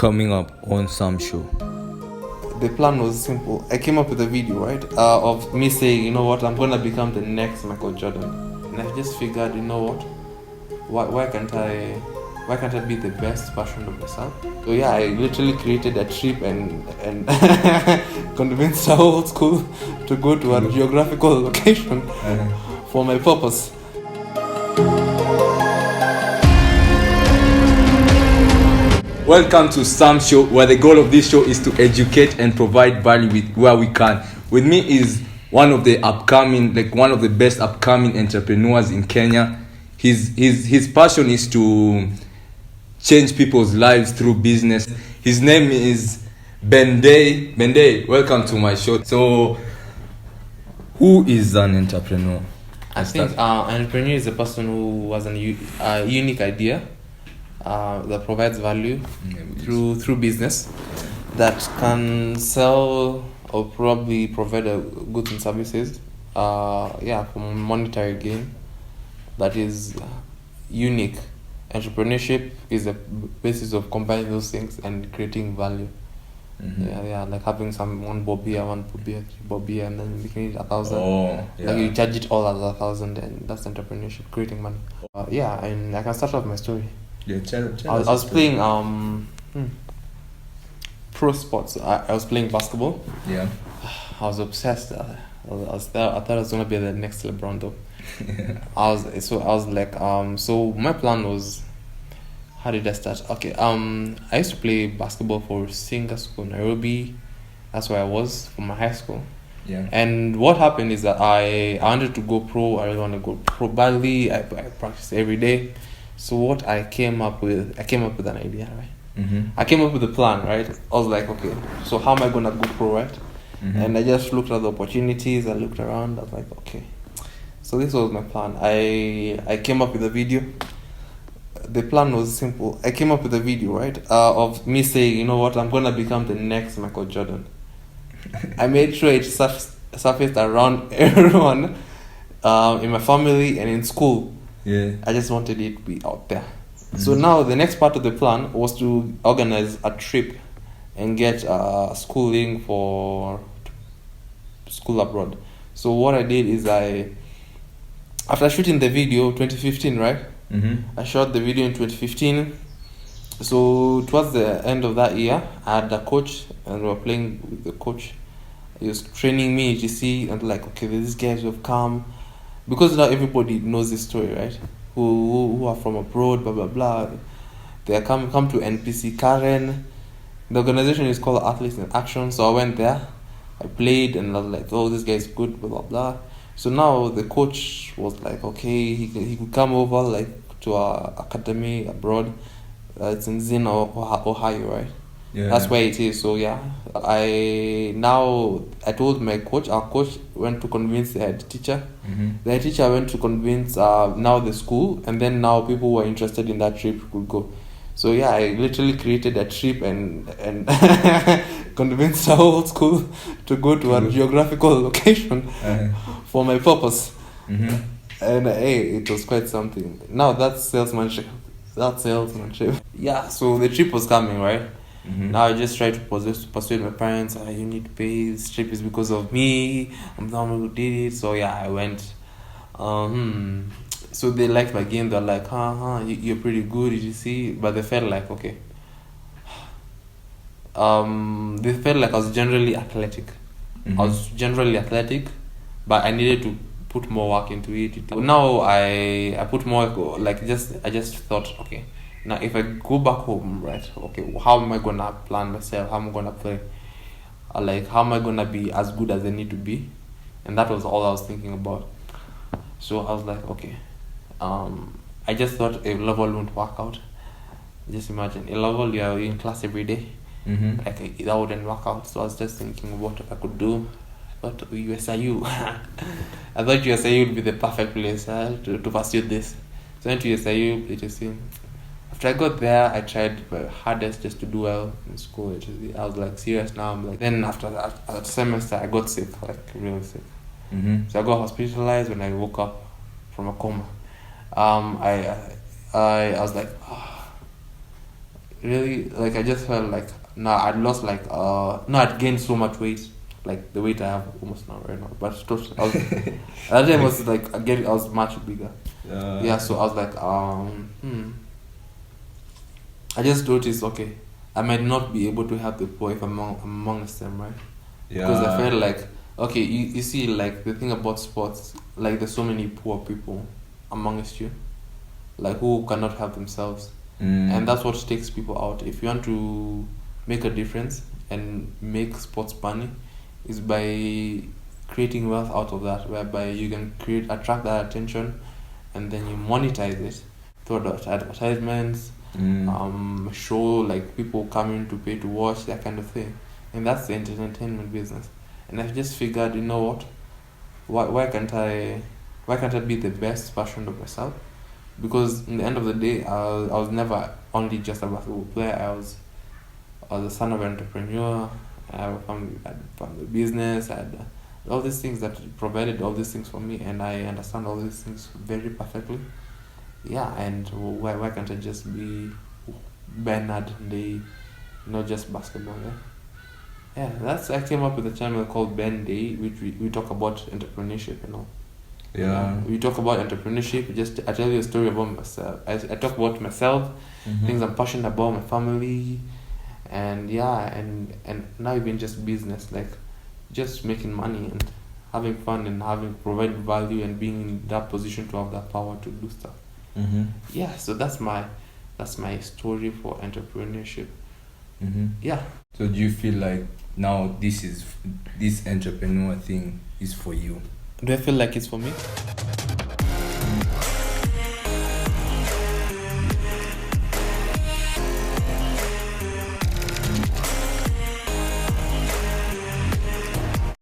coming up on Sam Show. The plan was simple. I came up with a video, right, of me saying, you know what, I'm gonna become the next Michael Jordan, and I just figured, you know what, why can't I be the best version of myself? So yeah, I literally created a trip and convinced the whole school to go to a geographical location for my purpose. Welcome to Sam Show, where the goal of this show is to educate and provide value with where we can. With me is one of the best upcoming entrepreneurs in Kenya. His passion is to change people's lives through business. His name is Ndei. Ndei, welcome to my show. So, who is an entrepreneur? I think an entrepreneur is a person who has a unique idea that provides value through business, that can sell or probably provide goods and services for monetary gain that is unique. Entrepreneurship is the basis of combining those things and creating value. Like having one bob here, three bob here, and then making it 1,000. Like you charge it all as 1,000, and that's entrepreneurship, creating money. And I can start off my story. Yeah, tell I was playing pro sports. I was playing basketball. Yeah. I was obsessed. I thought I was gonna be the next LeBron though. I was like, so my plan was, how did I start? Okay, I used to play basketball for Singa School, Nairobi. That's where I was for my high school. Yeah. And what happened is that I wanted to go pro. I really want to go pro badly. I practice every day. So what I came up with an idea, right? I came up with a plan, right? I was like, okay, so how am I gonna go pro, right? And I just looked at the opportunities. I looked around. I was like, okay. So this was my plan. I came up with a video. The plan was simple. I came up with a video, right, of me saying, you know what, I'm gonna become the next Michael Jordan. I made sure it surfaced around everyone, in my family and in school. Yeah. I just wanted it to be out there. So now the next part of the plan was to organize a trip and get schooling for school abroad. So what I did is after shooting the video 2015, right? I shot the video in 2015. So towards the end of that year, I had a coach and we were playing with the coach. He was training me, etc. And like, okay, these guys who have come. Because now everybody knows this story, right? Who are from abroad, blah, blah, blah. They come to NPC Karen. The organization is called Athletes in Action. So I went there. I played and I was like, oh, this guy is good, blah, blah, blah. So now the coach was like, okay, he could come over like to our academy abroad. It's in Zin, Ohio, right? Yeah. That's where it is. So yeah, I told my coach. Our coach went to convince the head teacher. The head teacher went to convince now the school, and then now people who were interested in that trip could go. So yeah, I literally created a trip and convinced the whole school to go to a geographical location for my purpose. And hey, it was quite something. Now that's salesmanship. Yeah, so the trip was coming, right? Now I just try to persuade my parents. You need to pay. This trip is because of me. I'm the one who did it. So yeah, I went. So they liked my game. They're like, you're pretty good. Did you see? But they felt like, okay. They felt like I was generally athletic. But I needed to put more work into it. Now I put more, I just thought, okay, now if I go back home, right, okay, how am I gonna plan myself? How am I gonna play? How am I gonna be as good as I need to be? And that was all I was thinking about. So I was like, okay, I just thought a level wouldn't work out. Just imagine a level you're in class every day. That wouldn't work out. So I was just thinking what I could do. I thought USIU. I thought USIU would be the perfect place to pursue this. So I went to USIU, HSC. After I got there, I tried my hardest just to do well in school. I was like serious now. I'm like, then after that semester, I got sick, like really sick. So I got hospitalized when I woke up from a coma. I was like, really, like, I just felt like, I'd lost like, I'd gained so much weight, like the weight I have almost now right now. But totally, at that time was like, I was much bigger. Yeah, so I was like, I just noticed, okay, I might not be able to help the poor if I'm amongst them, right? Because I felt like, okay, you see, like, the thing about sports, like, there's so many poor people amongst you, like, who cannot help themselves. And that's what takes people out. If you want to make a difference and make sports money, is by creating wealth out of that, whereby you can attract that attention, and then you monetize it through the advertisements, show, like, people coming to pay to watch, that kind of thing. And that's the entertainment business. And I've just figured, you know what, why can't I be the best version of myself? Because in the end of the day, I was never only just a basketball player. I was the son of an entrepreneur. I have a family business. I had all these things that provided all these things for me, and I understand all these things very perfectly. Yeah, and why can't I just be Bernard ndei, not just basketball? Yeah, I came up with a channel called ndei, which we talk about entrepreneurship, you know. Yeah. We talk about entrepreneurship. I tell you a story about myself. I talk about myself, things I'm passionate about, my family, and and now even just business, like just making money and having fun and providing value and being in that position to have that power to do stuff. Yeah, so that's my story for entrepreneurship. Yeah. So do you feel like now this entrepreneur thing is for you? Do I feel like it's for me?